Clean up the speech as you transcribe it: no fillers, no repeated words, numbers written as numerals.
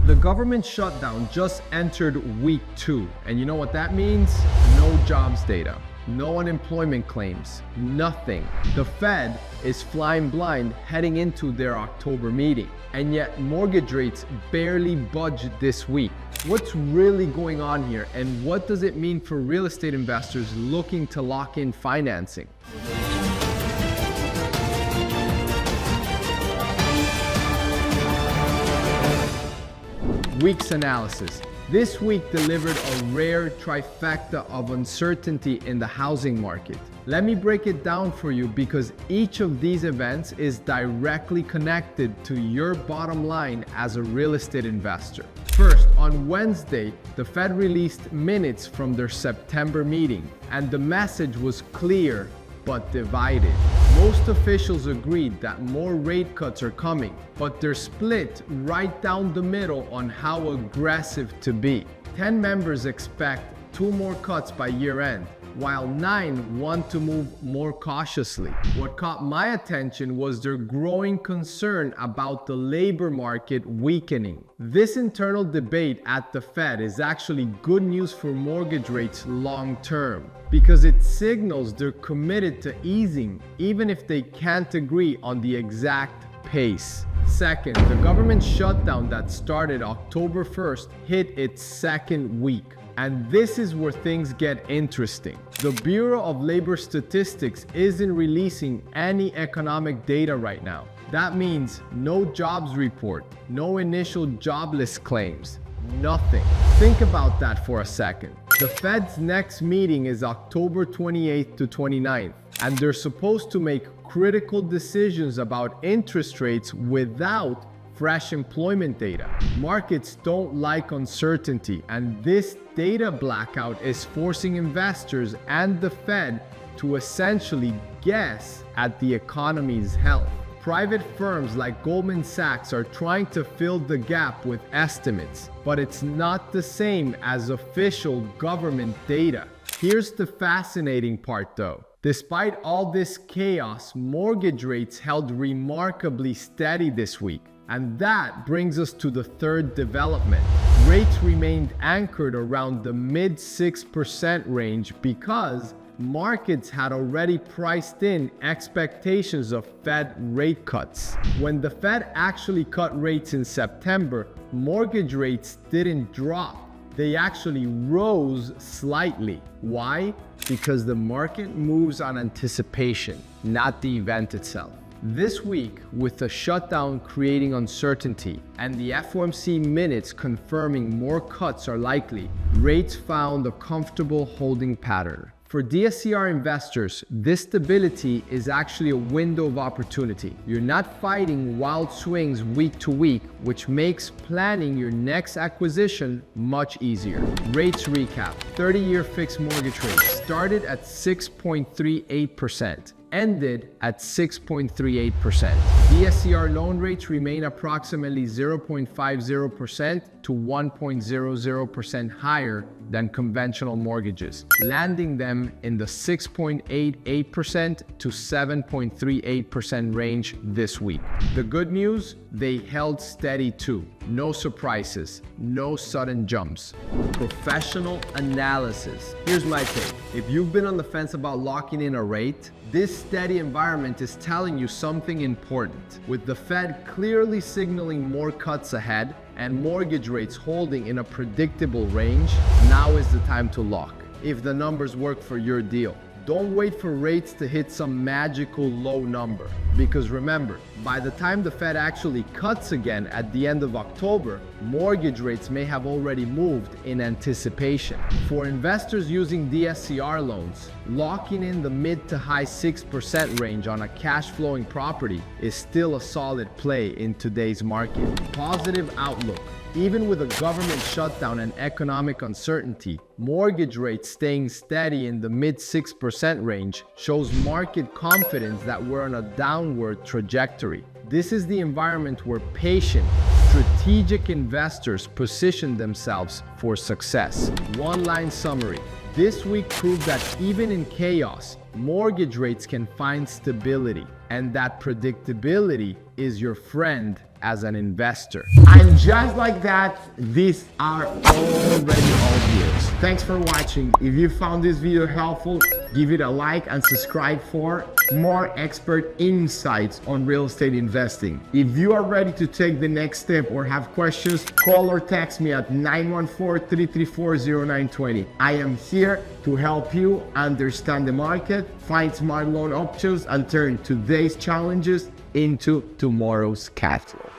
The government shutdown just entered week 2, and you know what that means? No jobs data, no unemployment claims, nothing. The Fed is flying blind heading into their October meeting, and yet mortgage rates barely budged this week. What's really going on here, and what does it mean for real estate investors looking to lock in financing? Week's analysis. This week delivered a rare trifecta of uncertainty in the housing market. Let me break it down for you because each of these events is directly connected to your bottom line as a real estate investor. First, on Wednesday, the Fed released minutes from their September meeting, and the message was clear but divided. Most officials agreed that more rate cuts are coming, but they're split right down the middle on how aggressive to be. 10 members expect 2 more cuts by year end, while 9 want to move more cautiously. What caught my attention was their growing concern about the labor market weakening. This internal debate at the Fed is actually good news for mortgage rates long term, because it signals they're committed to easing, even if they can't agree on the exact pace. Second, the government shutdown that started October 1st hit its second week. And this is where things get interesting. The Bureau of Labor Statistics isn't releasing any economic data right now. That means no jobs report, no initial jobless claims, nothing. Think about that for a second. The Fed's next meeting is October 28th to 29th, and they're supposed to make critical decisions about interest rates without fresh employment data. Markets don't like uncertainty, and this data blackout is forcing investors and the Fed to essentially guess at the economy's health. Private firms like Goldman Sachs are trying to fill the gap with estimates, but it's not the same as official government data. Here's the fascinating part though. Despite all this chaos, mortgage rates held remarkably steady this week. And that brings us to the third development. Rates remained anchored around the mid 6% range because markets had already priced in expectations of Fed rate cuts. When the Fed actually cut rates in September, mortgage rates didn't drop. They actually rose slightly. Why? Because the market moves on anticipation, not the event itself. This week, with the shutdown creating uncertainty and the FOMC minutes confirming more cuts are likely, rates found a comfortable holding pattern. For DSCR investors, this stability is actually a window of opportunity. You're not fighting wild swings week to week, which makes planning your next acquisition much easier. Rates recap. 30-year fixed mortgage rate started at 6.38%. Ended at 6.38%. DSCR loan rates remain approximately 0.50% to 1.00% higher than conventional mortgages, landing them in the 6.88% to 7.38% range this week. The good news, they held steady too. No surprises, no sudden jumps. Professional analysis. Here's my take. If you've been on the fence about locking in a rate, this steady environment is telling you something important. With the Fed clearly signaling more cuts ahead and mortgage rates holding in a predictable range, now is the time to lock, if the numbers work for your deal. Don't wait for rates to hit some magical low number, because remember, by the time the Fed actually cuts again at the end of October, mortgage rates may have already moved in anticipation. For investors using DSCR loans, locking in the mid to high 6% range on a cash flowing property is still a solid play in today's market. Positive outlook. Even with a government shutdown and economic uncertainty, mortgage rates staying steady in the mid 6% range shows market confidence that we're on a downward trajectory. This is the environment where patient, strategic investors position themselves for success. One-line summary. This week proved that even in chaos, mortgage rates can find stability, and that predictability is your friend as an investor. And just like that, these are already all videos. Thanks for watching. If you found this video helpful, give it a like and subscribe for more expert insights on real estate investing. If you are ready to take the next step or have questions, call or text me at 914-334-0920. I am here to help you understand the market, find smart loan options, and turn today's challenges into tomorrow's cash flow.